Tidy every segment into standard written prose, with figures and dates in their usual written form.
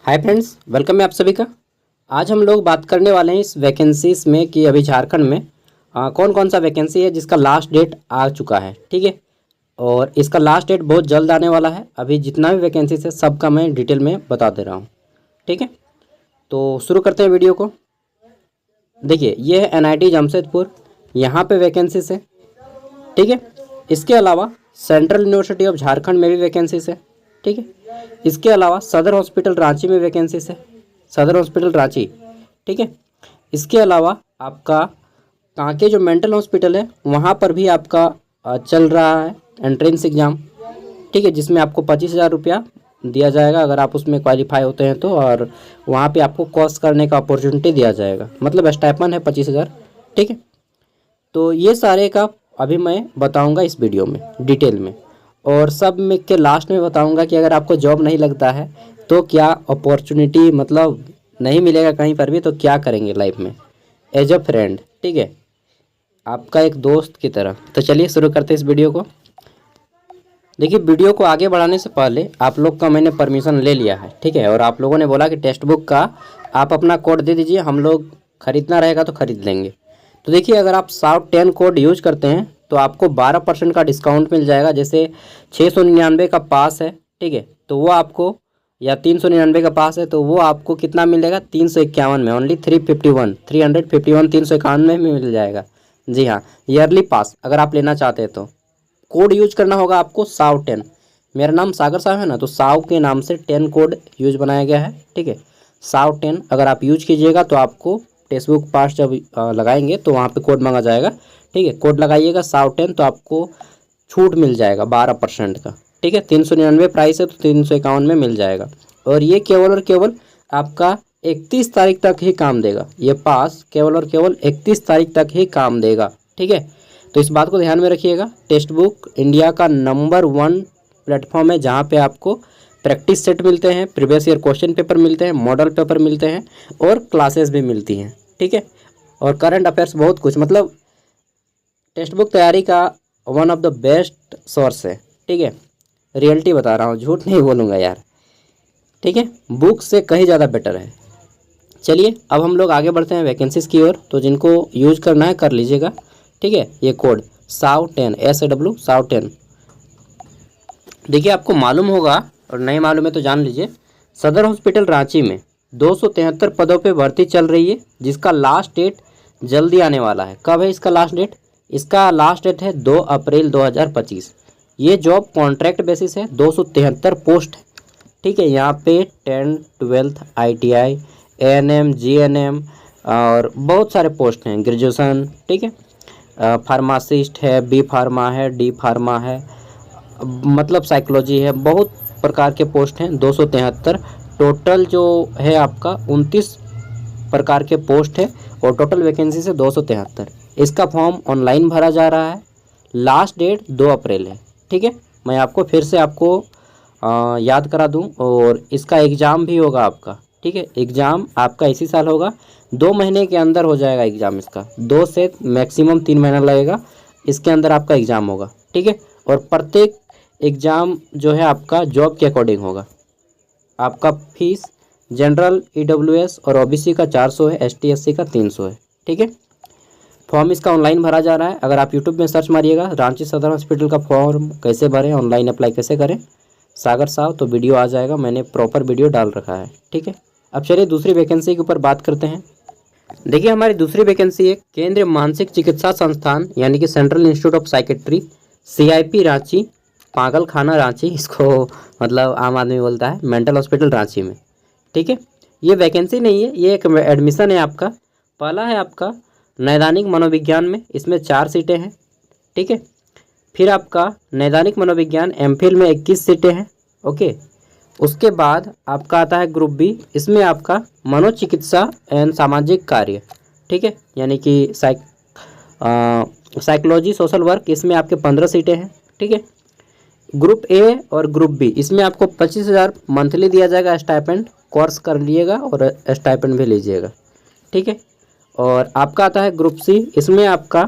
Hi friends, welcome है आप सभी का। आज हम लोग बात करने वाले हैं इस वैकेंसीज में कि अभी झारखंड में कौन कौन सा वैकेंसी है जिसका लास्ट डेट आ चुका है। ठीक है, और इसका लास्ट डेट बहुत जल्द आने वाला है। अभी जितना भी वैकेंसीज है सबका मैं डिटेल में बता दे रहा हूँ। ठीक है, तो शुरू करते हैं वीडियो को। देखिए, ये है NIT जमशेदपुर, यहाँ पे वैकेंसीज है। ठीक है, इसके अलावा सेंट्रल यूनिवर्सिटी ऑफ झारखंड में भी वैकेंसीज है। ठीक है, इसके अलावा सदर हॉस्पिटल रांची में वैकेंसीज है, सदर हॉस्पिटल रांची। ठीक है, इसके अलावा आपका कांके जो मेंटल हॉस्पिटल है वहाँ पर भी आपका चल रहा है एंट्रेंस एग्ज़ाम। ठीक है, जिसमें आपको 25,000 रुपया दिया जाएगा अगर आप उसमें क्वालिफाई होते हैं तो, और वहाँ पे आपको कोर्स करने का अपॉर्चुनिटी दिया जाएगा, मतलब स्टाइपेंड है 25,000। ठीक है, तो ये सारे का अभी मैं बताऊंगा इस वीडियो में डिटेल में, और सब में के लास्ट में बताऊंगा कि अगर आपको जॉब नहीं लगता है तो क्या अपॉर्चुनिटी, मतलब नहीं मिलेगा कहीं पर भी, तो क्या करेंगे लाइफ में एज अ फ्रेंड। ठीक है, आपका एक दोस्त की तरह। तो चलिए शुरू करते हैं इस वीडियो को। देखिए, वीडियो को आगे बढ़ाने से पहले आप लोग का मैंने परमिशन ले लिया है। ठीक है, और आप लोगों ने बोला कि टेक्स्ट बुक का आप अपना कोड दे दीजिए, हम लोग खरीदना रहेगा तो खरीद लेंगे। तो देखिए, अगर आप साउथ 10 कोड यूज करते हैं तो आपको 12% का डिस्काउंट मिल जाएगा। जैसे 699 का पास है, ठीक है, तो वो आपको, या 399 का पास है तो वो आपको कितना मिलेगा, 351 में, ओनली 351 351 में मिल जाएगा। जी हाँ, ईयरली पास अगर आप लेना चाहते हैं तो कोड यूज करना होगा आपको साव 10। मेरा नाम सागर साहब है ना, तो साव के नाम से 10 कोड यूज बनाया गया है। ठीक है, साव 10 अगर आप यूज कीजिएगा तो आपको टेक्स्ट बुक पास जब लगाएंगे तो वहाँ पे कोड मांगा जाएगा। ठीक है, कोड लगाइएगा साव 10 तो आपको छूट मिल जाएगा 12% का। ठीक है, 399 प्राइस है तो 351 में मिल जाएगा। और ये केवल और केवल आपका 31 तारीख तक ही काम देगा। ये पास केवल और केवल 31 तारीख तक ही काम देगा। ठीक है, तो इस बात को ध्यान में रखिएगा। टेक्स्ट बुक इंडिया का नंबर 1 प्लेटफॉर्म है जहाँ पे आपको प्रैक्टिस सेट मिलते हैं, प्रीवियस ईयर क्वेश्चन पेपर मिलते हैं, मॉडल पेपर मिलते हैं और क्लासेस भी मिलती हैं। ठीक है, और करंट अफेयर्स बहुत कुछ, मतलब टेक्स्ट बुक तैयारी का one of the best source है। ठीक है, रियलिटी बता रहा हूँ, झूठ नहीं बोलूँगा यार। ठीक है, बुक से कहीं ज़्यादा बेटर है। चलिए अब हम लोग आगे बढ़ते हैं वैकेंसीज़ की ओर। तो जिनको यूज करना है कर लीजिएगा। ठीक है, ये कोड साव 10 SAW साव 10। देखिए, आपको मालूम होगा और नहीं मालूम है तो जान लीजिए। सदर हॉस्पिटल रांची में 273 पदों पे भर्ती चल रही है जिसका लास्ट डेट जल्दी आने वाला है। कब है इसका लास्ट डेट? इसका लास्ट डेट है 2 अप्रैल 2025। ये जॉब कॉन्ट्रैक्ट बेसिस है, 273 पोस्ट है। ठीक है, यहाँ पे 10, 12 ITI, ANM, GNM और बहुत सारे पोस्ट हैं, ग्रेजुएशन। ठीक है, फार्मासिस्ट है, B फार्मा है, D फार्मा है, मतलब साइकोलॉजी है, बहुत प्रकार के पोस्ट हैं। 273 टोटल जो है आपका 29 प्रकार के पोस्ट है, और टोटल वैकेंसी से 273। इसका फॉर्म ऑनलाइन भरा जा रहा है। लास्ट डेट 2 अप्रैल है। ठीक है, मैं आपको फिर से आपको याद करा दूं, और इसका एग्ज़ाम भी होगा आपका। ठीक है, एग्ज़ाम आपका इसी साल होगा, 2 महीने के अंदर हो जाएगा एग्ज़ाम इसका। 2 से मैक्सिमम 3 महीना लगेगा, इसके अंदर आपका एग्ज़ाम होगा। ठीक है, और प्रत्येक एग्ज़ाम जो है आपका जॉब के अकॉर्डिंग होगा। आपका फीस जनरल EWS और OBC का 400 है, ST SC का 300 है। ठीक है, फॉर्म इसका ऑनलाइन भरा जा रहा है। अगर आप यूट्यूब में सर्च मारिएगा रांची सदर हॉस्पिटल का फॉर्म कैसे भरें, ऑनलाइन अप्लाई कैसे करें सागर साहब, तो वीडियो आ जाएगा, मैंने प्रॉपर वीडियो डाल रखा है। ठीक है, अब चलिए दूसरी वैकेंसी के ऊपर बात करते हैं। देखिए, हमारी दूसरी वैकेंसी है केंद्रीय मानसिक चिकित्सा संस्थान, यानी कि central institute of psychiatry, CIP Ranchi, पागल खाना रांची इसको मतलब आम आदमी बोलता है, मेंटल हॉस्पिटल रांची में। ठीक है, ये वैकेंसी नहीं है, ये एक एडमिशन है आपका। पहला है आपका नैदानिक मनोविज्ञान में, इसमें 4 सीटें हैं। ठीक है, फिर आपका नैदानिक मनोविज्ञान MPhil में 21 सीटें हैं। ओके, उसके बाद आपका आता है ग्रुप B, इसमें आपका मनोचिकित्सा एवं सामाजिक कार्य। ठीक है, यानी कि साइकोलॉजी सोशल वर्क, इसमें आपके 15 सीटें हैं। ठीक है, ग्रुप A और ग्रुप B, इसमें आपको 25,000 मंथली दिया जाएगा स्टाइपेंड। कोर्स कर लिएगा और स्टाइपेंड भी लीजिएगा। ठीक है, और आपका आता है ग्रुप C, इसमें आपका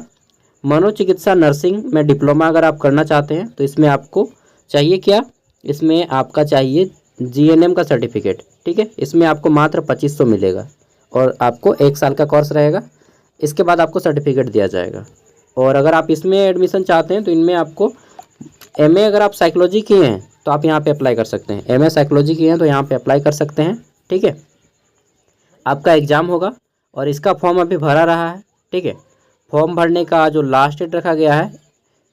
मनोचिकित्सा नर्सिंग में डिप्लोमा अगर आप करना चाहते हैं तो इसमें आपको चाहिए क्या, इसमें आपका चाहिए GNM का सर्टिफिकेट। ठीक है। इसमें आपको मात्र 2500 मिलेगा और आपको 1 साल का कोर्स रहेगा। इसके बाद आपको सर्टिफिकेट दिया जाएगा। और अगर आप इसमें एडमिशन चाहते हैं तो इनमें आपको एमए अगर आप साइकोलॉजी किए हैं तो आप यहाँ पे अप्लाई कर सकते हैं। एमए साइकोलॉजी किए हैं तो यहाँ पे अप्लाई कर सकते हैं, ठीक है। आपका एग्ज़ाम होगा और इसका फॉर्म अभी भरा रहा है, ठीक है। फॉर्म भरने का जो लास्ट डेट रखा गया है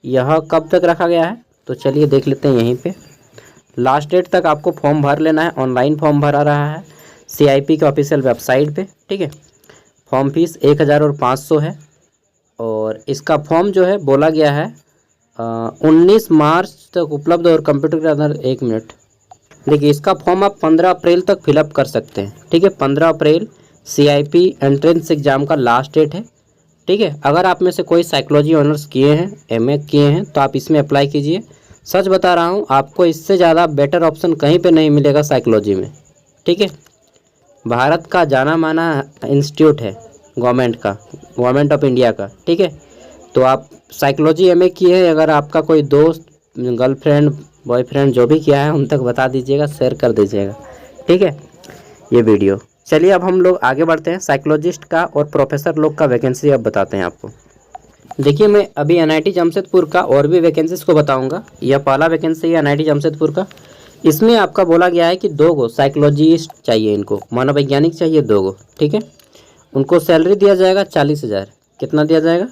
यह कब तक रखा गया है तो चलिए देख लेते हैं। यहीं पे लास्ट डेट तक आपको फॉर्म भर लेना है। ऑनलाइन फॉर्म भरा रहा है CIP के ऑफिशियल वेबसाइट पे, ठीक है। फॉर्म फीस 1500 है और इसका फॉर्म जो है बोला गया है 19 मार्च तक उपलब्ध और कंप्यूटर के अंदर 1 मिनट। देखिए इसका फॉर्म आप 15 अप्रैल तक फिलअप कर सकते हैं, ठीक है। 15 अप्रैल CIP एंट्रेंस एग्ज़ाम का लास्ट डेट है, ठीक है। अगर आप में से कोई साइकोलॉजी ऑनर्स किए हैं, MA किए हैं तो आप इसमें अप्लाई कीजिए। सच बता रहा हूँ आपको इससे ज़्यादा बेटर ऑप्शन कहीं पे नहीं मिलेगा साइकोलॉजी में, ठीक है। भारत का जाना माना इंस्टीट्यूट है गवर्नमेंट ऑफ इंडिया का, ठीक है। तो आप साइकोलॉजी MA किए हैं, अगर आपका कोई दोस्त, गर्लफ्रेंड, बॉयफ्रेंड जो भी किया है उन तक बता दीजिएगा, शेयर कर दीजिएगा, ठीक है, ये वीडियो। चलिए अब हम लोग आगे बढ़ते हैं। साइकोलॉजिस्ट का और प्रोफेसर लोग का वैकेंसी अब बताते हैं आपको। देखिए मैं अभी NIT जमशेदपुर का और भी वैकेंसीज को बताऊंगा। यह पहला वैकेंसी है NIT जमशेदपुर का। इसमें आपका बोला गया है कि 2 गो साइकोलॉजिस्ट चाहिए, इनको मनोवैज्ञानिक चाहिए 2 गो, ठीक है। उनको सैलरी दिया जाएगा 40,000। कितना दिया जाएगा?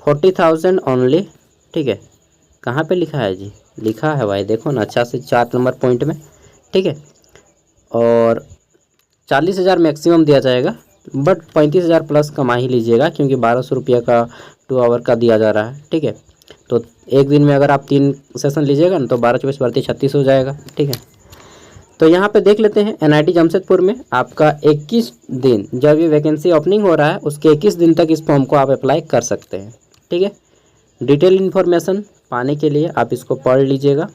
40,000 ओनली, ठीक है। कहाँ पे लिखा है जी? लिखा है भाई, देखो ना अच्छा से 4 नंबर पॉइंट में, ठीक है। और 40,000 मैक्सिमम दिया जाएगा, बट 35,000 प्लस कमा ही लीजिएगा क्योंकि 1200 रुपये का 2 आवर का दिया जा रहा है, ठीक है। तो एक दिन में अगर आप 3 सेशन लीजिएगा ना तो 12-24 36 हो जाएगा, ठीक है। तो यहाँ पे देख लेते हैं NIT जमशेदपुर में आपका 21 दिन, जब ये वैकेंसी ओपनिंग हो रहा है उसके 21 दिन तक इस फॉर्म को आप अप्लाई कर सकते हैं, ठीक है। डिटेल इन्फॉर्मेशन पाने के लिए आप इसको पढ़ लीजिएगा।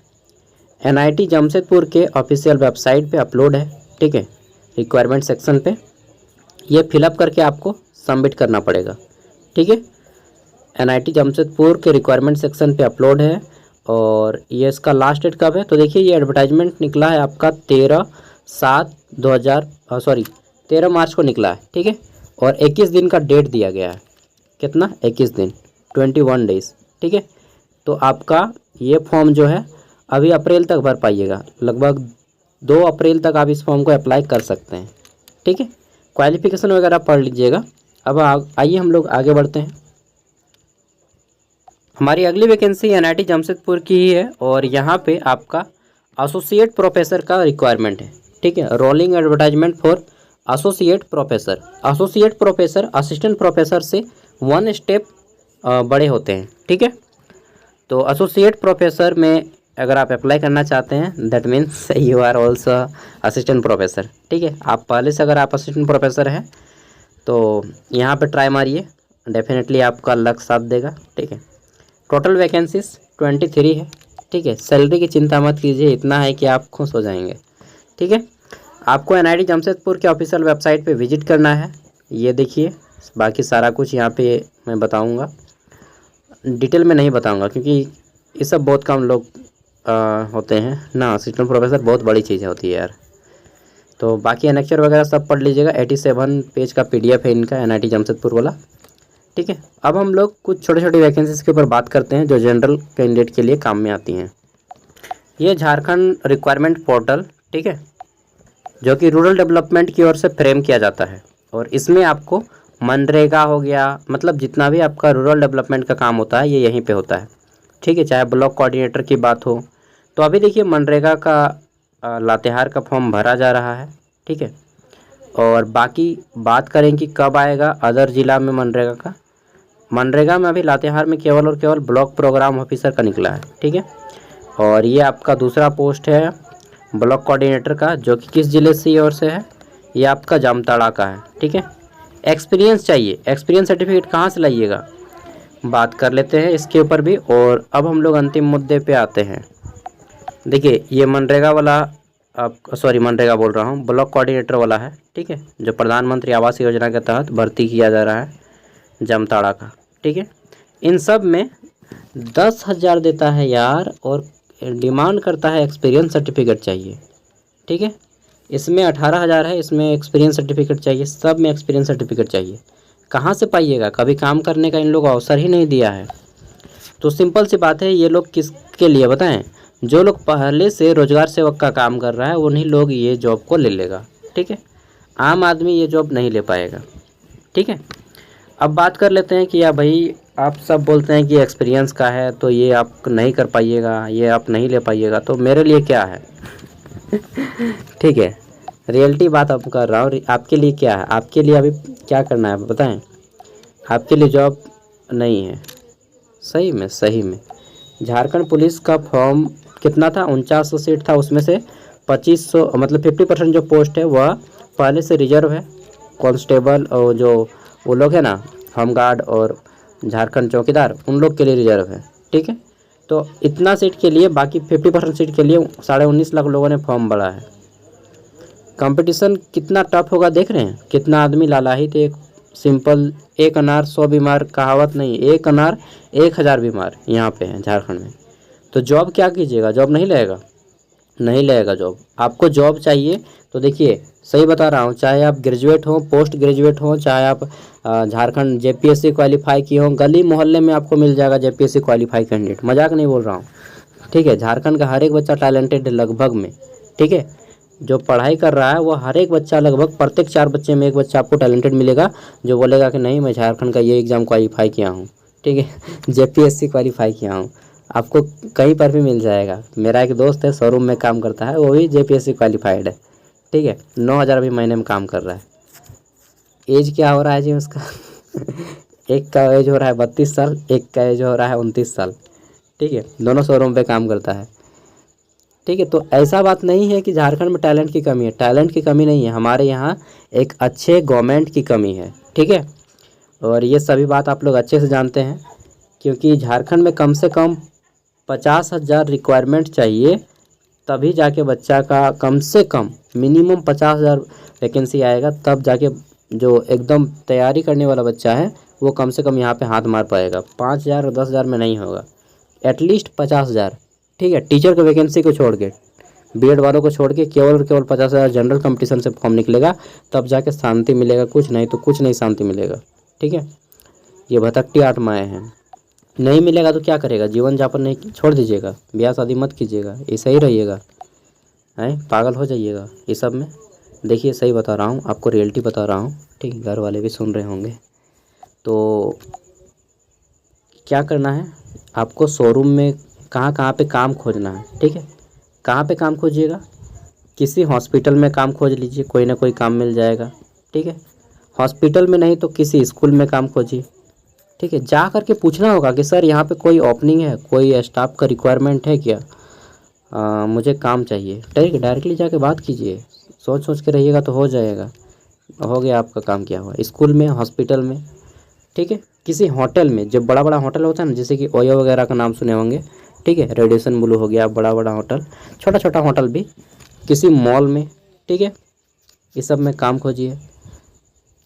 NIT जमशेदपुर के ऑफिशियल वेबसाइट पे अपलोड है, ठीक है। रिक्वायरमेंट सेक्शन पे ये फिलअप करके आपको सबमिट करना पड़ेगा, ठीक है। NIT जमशेदपुर के रिक्वायरमेंट सेक्शन पे अपलोड है और ये इसका लास्ट डेट कब है तो देखिए ये एडवर्टाइजमेंट निकला है आपका 13 मार्च को निकला है, ठीक है। और 21 दिन का डेट दिया गया है। कितना? 21 दिन, 21 डेज़, ठीक है। तो आपका ये फॉर्म जो है अभी अप्रैल तक भर पाइएगा, लगभग 2 अप्रैल तक आप इस फॉर्म को अप्लाई कर सकते हैं, ठीक है। क्वालिफिकेशन वगैरह पढ़ लीजिएगा। अब आइए हम लोग आगे बढ़ते हैं। हमारी अगली वैकेंसी NIT जमशेदपुर की ही है और यहाँ पे आपका एसोसिएट प्रोफेसर का रिक्वायरमेंट है, ठीक है। Rolling advertisement for associate professor. Associate professor assistant professor से 1 स्टेप बड़े होते हैं, ठीक है। तो एसोसिएट प्रोफेसर में अगर आप अप्लाई करना चाहते हैं that means you are also assistant professor, ठीक है। आप पहले से अगर आप असिस्टेंट प्रोफेसर हैं तो यहाँ पे ट्राई मारिए, डेफिनेटली आपका लक साथ देगा, ठीक है। टोटल वैकेंसीज 23 है, ठीक है। सैलरी की चिंता मत कीजिए, इतना है कि आप खुश हो जाएंगे, ठीक है। आपको NIT जमशेदपुर के ऑफिशियल वेबसाइट पे विजिट करना है। ये देखिए बाकी सारा कुछ यहाँ पे मैं बताऊँगा, डिटेल में नहीं बताऊँगा क्योंकि ये सब बहुत कम लोग होते हैं ना। असिस्टेंट प्रोफेसर बहुत बड़ी चीज़ होती है यार। तो बाकी एनेक्चर वगैरह सब पढ़ लीजिएगा। 87 पेज का PDF है इनका NIT जमशेदपुर वाला, ठीक है। अब हम लोग कुछ छोटे छोटे वैकेंसीज के ऊपर बात करते हैं जो जनरल कैंडिडेट के लिए काम में आती हैं। ये झारखंड रिक्वायरमेंट पोर्टल, ठीक है, जो कि रूरल डेवलपमेंट की ओर से फ्रेम किया जाता है और इसमें आपको मनरेगा हो गया, मतलब जितना भी आपका रूरल डेवलपमेंट का काम होता है ये यहीं पे होता है, ठीक है। चाहे ब्लॉक कोऑर्डिनेटर की बात हो तो अभी देखिए मनरेगा का लातेहार का फॉर्म भरा जा रहा है, ठीक है। और बाकी बात करें कि कब आएगा अदर ज़िला में मनरेगा में अभी लातेहार में केवल और केवल ब्लॉक प्रोग्राम ऑफिसर का निकला है, ठीक है। और ये आपका दूसरा पोस्ट है ब्लॉक कोऑर्डिनेटर का, जो कि किस ज़िले से ओर से है? ये आपका जामताड़ा का है, ठीक है। एक्सपीरियंस चाहिए, एक्सपीरियंस सर्टिफिकेट कहाँ से लाइएगा, बात कर लेते हैं इसके ऊपर भी। और अब हम लोग अंतिम मुद्दे पे आते हैं। देखिए ये मनरेगा वाला मनरेगा बोल रहा हूँ, ब्लॉक कोऑर्डिनेटर वाला है, ठीक है, जो प्रधानमंत्री आवास योजना के तहत भर्ती किया जा रहा है जामताड़ा का, ठीक है। इन सब में 10,000 देता है यार और डिमांड करता है एक्सपीरियंस सर्टिफिकेट चाहिए, ठीक है। इसमें 18,000 है, इसमें एक्सपीरियंस सर्टिफिकेट चाहिए, सब में एक्सपीरियंस सर्टिफिकेट चाहिए। कहाँ से पाइएगा, कभी काम करने का इन लोग अवसर ही नहीं दिया है। तो सिंपल सी बात है, ये लोग किसके लिए बताएं, जो लोग पहले से रोजगार सेवक का काम कर रहा है उन्हीं लोग ये जॉब को ले लेगा। ठीक है, आम आदमी ये जॉब नहीं ले पाएगा। ठीक है, अब बात कर लेते हैं कि या भाई आप सब बोलते हैं कि एक्सपीरियंस का है तो ये आप नहीं कर पाइएगा, ये आप नहीं ले पाइएगा, तो मेरे लिए क्या है। ठीक है, रियलिटी बात आप कर रहा हूँ, आपके लिए क्या है, आपके लिए अभी क्या करना है बताएं। आपके लिए जॉब नहीं है। सही में झारखंड पुलिस का फॉर्म कितना था, 4900 सीट था, उसमें से 2500 मतलब 50% जो पोस्ट है वह पहले से रिजर्व है। कांस्टेबल और जो वो लोग हैं ना, होमगार्ड और झारखंड चौकीदार, उन लोग के लिए रिजर्व है। ठीक है, तो इतना सीट के लिए, बाकी 50% सीट के लिए 19.5 लाख लोगों ने फॉर्म भरा है। कंपटीशन कितना टफ होगा देख रहे हैं, कितना आदमी लालायित। एक सिंपल एक अनार 100 बीमार कहावत नहीं, एक अनार 1000 बीमार यहाँ पे है झारखंड में। तो जॉब क्या कीजिएगा, जॉब नहीं लगेगा, नहीं लगेगा जॉब। आपको जॉब चाहिए तो देखिए, सही बता रहा हूँ, चाहे आप ग्रेजुएट हो, पोस्ट ग्रेजुएट हो, चाहे आप झारखंड जेपीएससी क्वालिफाई किए हो, गली मोहल्ले में आपको मिल जाएगा जेपीएससी क्वालिफाई कैंडिडेट, मजाक नहीं बोल रहा हूँ। ठीक है, झारखंड का हर एक बच्चा टैलेंटेड है लगभग में। ठीक है, जो पढ़ाई कर रहा है वो हर एक बच्चा, लगभग प्रत्येक 4 बच्चे में एक बच्चा आपको टैलेंटेड मिलेगा, जो बोलेगा कि नहीं मैं झारखंड का ये एग्ज़ाम क्वालिफाई किया हूँ। ठीक है, जेपीएससी क्वालिफाई किया हूँ, आपको कहीं पर भी मिल जाएगा। मेरा एक दोस्त है, शोरूम में काम करता है, वो भी जेपीएससी क्वालिफाइड है। ठीक है, 9,000 अभी महीने में काम कर रहा है। एज क्या हो रहा है जी उसका। एक का एज हो रहा है 32 साल, एक का एज हो रहा है 29 साल। ठीक है, दोनों शोरूम पे काम करता है। ठीक है, तो ऐसा बात नहीं है कि झारखंड में टैलेंट की कमी है, टैलेंट की कमी नहीं है, हमारे यहाँ एक अच्छे गवर्नमेंट की कमी है। ठीक है, और ये सभी बात आप लोग अच्छे से जानते हैं, क्योंकि झारखंड में कम से कम 50,000 रिक्वायरमेंट चाहिए, तभी जाके बच्चा का कम से कम मिनिमम 50,000 वैकेंसी आएगा, तब जाके जो एकदम तैयारी करने वाला बच्चा है वो कम से कम यहाँ पे हाथ मार पाएगा। 5,000 और 10,000 में नहीं होगा, एटलीस्ट 50,000। ठीक है, टीचर की वैकेंसी को छोड़ के, बीएड वालों को छोड़ के केवल 50,000 जनरल कंपटीशन से फॉर्म निकलेगा, तब जाके शांति मिलेगा, कुछ नहीं तो कुछ नहीं शांति मिलेगा। ठीक है, ये भटकती आत्माएँ हैं, नहीं मिलेगा तो क्या करेगा, जीवन यापन नहीं, छोड़ दीजिएगा, ब्याह शादी मत कीजिएगा, ऐसा ही रहिएगा, हैं पागल हो जाइएगा ये सब में। देखिए सही बता रहा हूँ आपको, रियलिटी बता रहा हूँ। ठीक है, घर वाले भी सुन रहे होंगे। तो क्या करना है आपको, शोरूम में कहाँ कहाँ पे काम खोजना है। ठीक है, कहाँ पे काम खोजिएगा, किसी हॉस्पिटल में काम खोज लीजिए, कोई ना कोई काम मिल जाएगा। ठीक है, हॉस्पिटल में नहीं तो किसी स्कूल में काम खोजिए। ठीक है, जा करके पूछना होगा कि सर यहाँ पे कोई ओपनिंग है, कोई स्टाफ का रिक्वायरमेंट है क्या, मुझे काम चाहिए। ठीक है, डायरेक्टली जाके बात कीजिए, सोच के रहिएगा तो हो जाएगा, हो गया आपका काम क्या हुआ। स्कूल में, हॉस्पिटल में, ठीक है, किसी होटल में, जब बड़ा बड़ा होटल होता है ना, जैसे कि ओयो वगैरह का नाम सुने होंगे। ठीक है, रेडिएशन ब्लू हो गया, बड़ा बड़ा होटल, छोटा छोटा होटल भी, किसी मॉल में। ठीक है, इस सब में काम खोजिए।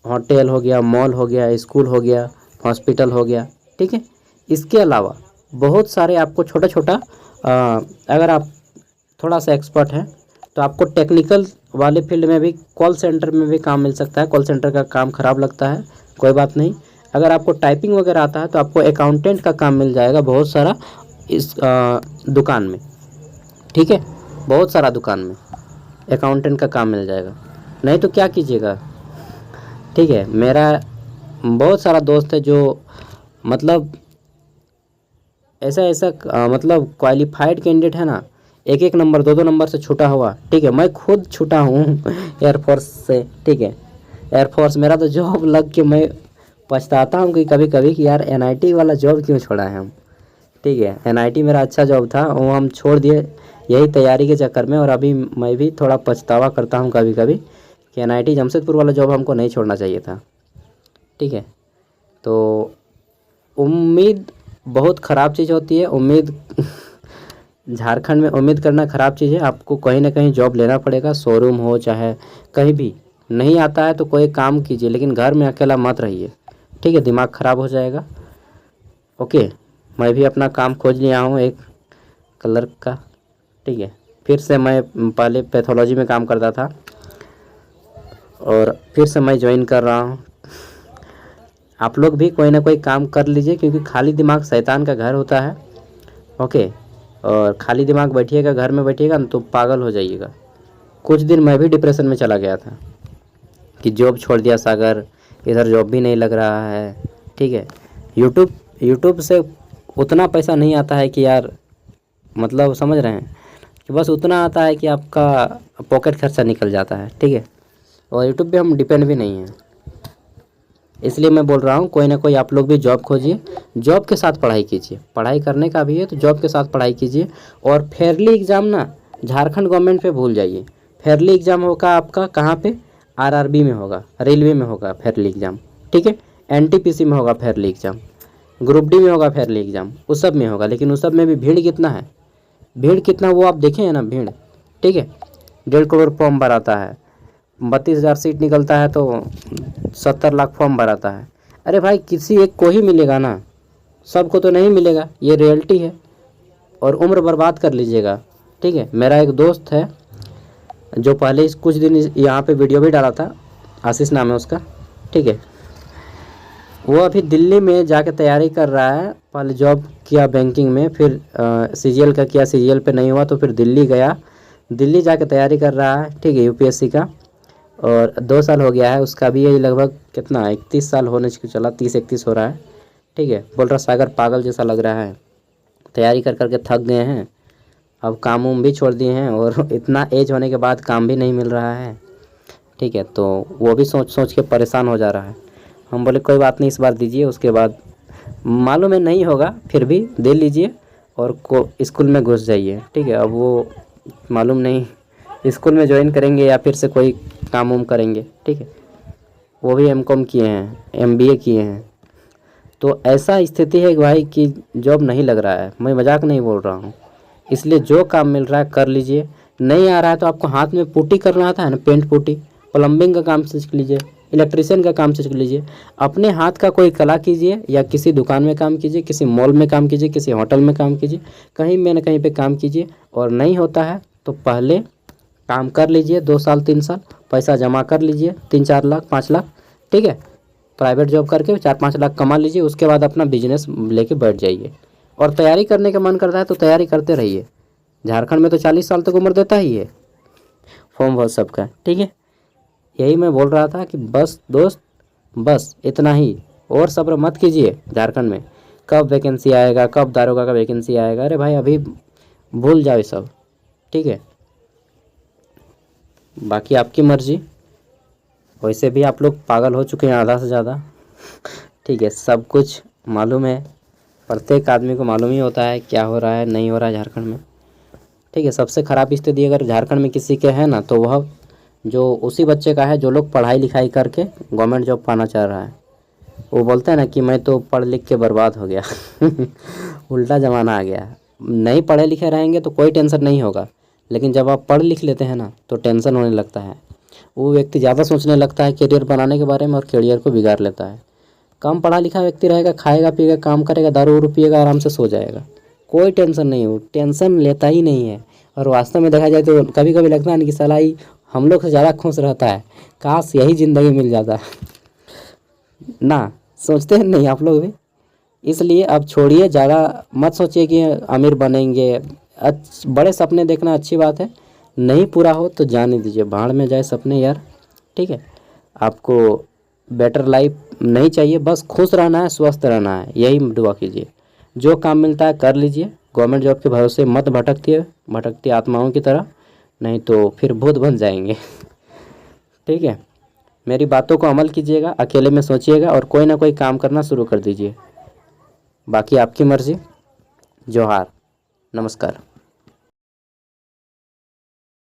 होटल हो गया, मॉल हो गया, स्कूल हो गया, हॉस्पिटल हो गया। ठीक है, इसके अलावा बहुत सारे आपको छोटा छोटा, अगर आप थोड़ा सा एक्सपर्ट हैं तो आपको टेक्निकल वाले फील्ड में भी, कॉल सेंटर में भी काम मिल सकता है। कॉल सेंटर का काम ख़राब लगता है, कोई बात नहीं। अगर आपको टाइपिंग वगैरह आता है तो आपको अकाउंटेंट का काम मिल जाएगा बहुत सारा इस दुकान में। ठीक है, बहुत सारा दुकान में अकाउंटेंट का काम मिल जाएगा। नहीं तो क्या कीजिएगा, ठीक है, मेरा बहुत सारा दोस्त है जो मतलब ऐसा मतलब क्वालिफाइड कैंडिडेट है ना, एक नंबर 2 नंबर से छूटा हुआ। ठीक है, मैं खुद छूटा हूँ एयरफोर्स से। ठीक है, एयरफोर्स मेरा तो जॉब लग के मैं पछताता हूँ कि कभी कभी कि यार एनआईटी वाला जॉब क्यों छोड़ा है हम। ठीक है, एनआईटी मेरा अच्छा जॉब था, वो हम छोड़ दिए यही तैयारी के चक्कर में, और अभी मैं भी थोड़ा पछतावा करता हूँ कभी कभी कि एनआईटी जमशेदपुर वाला जॉब हमको नहीं छोड़ना चाहिए था। ठीक है, तो उम्मीद बहुत ख़राब चीज़ होती है, उम्मीद झारखंड में उम्मीद करना ख़राब चीज़ है। आपको कहीं ना कहीं जॉब लेना पड़ेगा, शोरूम हो चाहे कहीं भी। नहीं आता है तो कोई काम कीजिए, लेकिन घर में अकेला मत रहिए। ठीक है, दिमाग ख़राब हो जाएगा। ओके, मैं भी अपना काम खोज लिया हूँ एक क्लर्क का। ठीक है, फिर से मैं पहले पैथोलॉजी में काम करता था, और फिर से मैं ज्वाइन कर रहा हूँ। आप लोग भी कोई ना कोई काम कर लीजिए, क्योंकि खाली दिमाग शैतान का घर होता है। ओके, और खाली दिमाग बैठिएगा, घर में बैठिएगा ना तो पागल हो जाइएगा। कुछ दिन मैं भी डिप्रेशन में चला गया था कि जॉब छोड़ दिया सागर, इधर जॉब भी नहीं लग रहा है। ठीक है, यूट्यूब से उतना पैसा नहीं आता है कि यार, मतलब समझ रहे हैं कि बस उतना आता है कि आपका पॉकेट खर्चा निकल जाता है। ठीक है, और यूट्यूब पे हम डिपेंड भी नहीं हैं। इसलिए मैं बोल रहा हूँ कोई ना कोई आप लोग भी जॉब खोजिए, जॉब के साथ पढ़ाई कीजिए। पढ़ाई करने का भी है तो जॉब के साथ पढ़ाई कीजिए। और फेयरली एग्ज़ाम ना झारखंड गवर्नमेंट पे भूल जाइए। फेयरली एग्ज़ाम होगा आपका कहाँ पे? आरआरबी में होगा, रेलवे में होगा फेयरली एग्ज़ाम। ठीक है, एनटीपीसी में होगा फेयरली एग्ज़ाम, ग्रुप डी में होगा फेयरली एग्ज़ाम, उस सब में होगा। लेकिन उस सब में भी भीड़ कितना है, भीड़ कितना वो आप देखें है ना, भीड़। ठीक है, 1.5 करोड़ फॉर्म भराता है, 32,000 सीट निकलता है तो 70 लाख फॉर्म भराता है। अरे भाई, किसी एक को ही मिलेगा ना, सबको तो नहीं मिलेगा, ये रियलिटी है। और उम्र बर्बाद कर लीजिएगा। ठीक है, मेरा एक दोस्त है जो पहले कुछ दिन यहाँ पे वीडियो भी डाला था, आशीष नाम है उसका। ठीक है, वो अभी दिल्ली में जाके तैयारी कर रहा है। पहले जॉब किया बैंकिंग में, फिर सीजीएल का किया, सीजीएल पे नहीं हुआ तो फिर दिल्ली गया, दिल्ली जाके तैयारी कर रहा है। ठीक है, यूपीएससी का। और 2 साल हो गया है उसका भी, यही लगभग कितना 31 साल होने को चला, 30-31 हो रहा है। ठीक है, बोल रहा सागर पागल जैसा लग रहा है, तैयारी कर करके थक गए हैं, अब काम उम भी छोड़ दिए हैं और इतना एज होने के बाद काम भी नहीं मिल रहा है। ठीक है, तो वो भी सोच सोच के परेशान हो जा रहा है। हम बोले कोई बात नहीं, इस बार दीजिए, उसके बाद मालूम है नहीं होगा, फिर भी दे लीजिए और स्कूल में घुस जाइए। ठीक है, अब वो मालूम नहीं स्कूल में ज्वाइन करेंगे या फिर से कोई काम उम करेंगे। ठीक है, वो भी एमकॉम किए हैं, एमबीए किए हैं। तो ऐसा स्थिति है भाई कि जॉब नहीं लग रहा है, मैं मजाक नहीं बोल रहा हूँ। इसलिए जो काम मिल रहा है कर लीजिए। नहीं आ रहा है तो आपको हाथ में पुट्टी करना आता है ना, पेंट पुट्टी, प्लम्बिंग का काम सीख लीजिए, इलेक्ट्रिशियन का काम सीख लीजिए। अपने हाथ का कोई कला कीजिए, या किसी दुकान में काम कीजिए, किसी मॉल में काम कीजिए, किसी होटल में काम कीजिए, कहीं में न कहीं पे काम कीजिए। और नहीं होता है तो पहले काम कर लीजिए, 2 साल 3 साल पैसा जमा कर लीजिए, 3-4 लाख 5 लाख। ठीक है, प्राइवेट जॉब करके 4-5 लाख कमा लीजिए, उसके बाद अपना बिजनेस लेके बैठ जाइए। और तैयारी करने का मन करता है तो तैयारी करते रहिए। झारखंड में तो 40 साल तक उम्र देता ही है फॉर्म भर सबका। ठीक है, यही मैं बोल रहा था कि बस दोस्त, बस इतना ही, और सब्र मत कीजिए। झारखंड में कब वैकेंसी आएगा, कब दारोगा का वैकेंसी आएगा, अरे भाई अभी भूल जाओ ये सब। ठीक है, बाकी आपकी मर्जी। वैसे भी आप लोग पागल हो चुके हैं आधा से ज़्यादा। ठीक है, सब कुछ मालूम है, प्रत्येक आदमी को मालूम ही होता है क्या हो रहा है नहीं हो रहा है झारखंड में। ठीक है, सबसे ख़राब स्थिति अगर झारखंड में किसी के है ना, तो वह जो उसी बच्चे का है जो लोग पढ़ाई लिखाई करके गवर्नमेंट जॉब पाना चाह रहा है। वो बोलता है ना कि मैं तो पढ़ लिख के बर्बाद हो गया। उल्टा ज़माना आ गया। नहीं पढ़े लिखे रहेंगे तो कोई टेंशन नहीं होगा, लेकिन जब आप पढ़ लिख लेते हैं ना तो टेंशन होने लगता है। वो व्यक्ति ज़्यादा सोचने लगता है करियर बनाने के बारे में, और करियर को बिगाड़ लेता है। कम पढ़ा लिखा व्यक्ति रहेगा, खाएगा पिएगा, काम करेगा, दारू वारू पिएगा, आराम से सो जाएगा, कोई टेंशन नहीं, वो टेंशन लेता ही नहीं है। और वास्तव में देखा जाए तो कभी कभी लगता है ना कि साला ही हम लोग से ज़्यादा खुश रहता है, काश यही ज़िंदगी मिल जाता ना। सोचते हैं नहीं आप लोग भी? इसलिए अब छोड़िए, ज़्यादा मत सोचिए कि अमीर बनेंगे। बड़े सपने देखना अच्छी बात है, नहीं पूरा हो तो जाने दीजिए, भाड़ में जाए सपने यार। ठीक है, आपको बेटर लाइफ नहीं चाहिए, बस खुश रहना है, स्वस्थ रहना है, यही दुआ कीजिए। जो काम मिलता है कर लीजिए, गवर्नमेंट जॉब के भरोसे मत भटकती आत्माओं की तरह, नहीं तो फिर भूत बन जाएंगे। ठीक है, मेरी बातों को अमल कीजिएगा, अकेले में सोचिएगा और कोई ना कोई काम करना शुरू कर दीजिए। बाकी आपकी मर्ज़ी। जोहार, नमस्कार।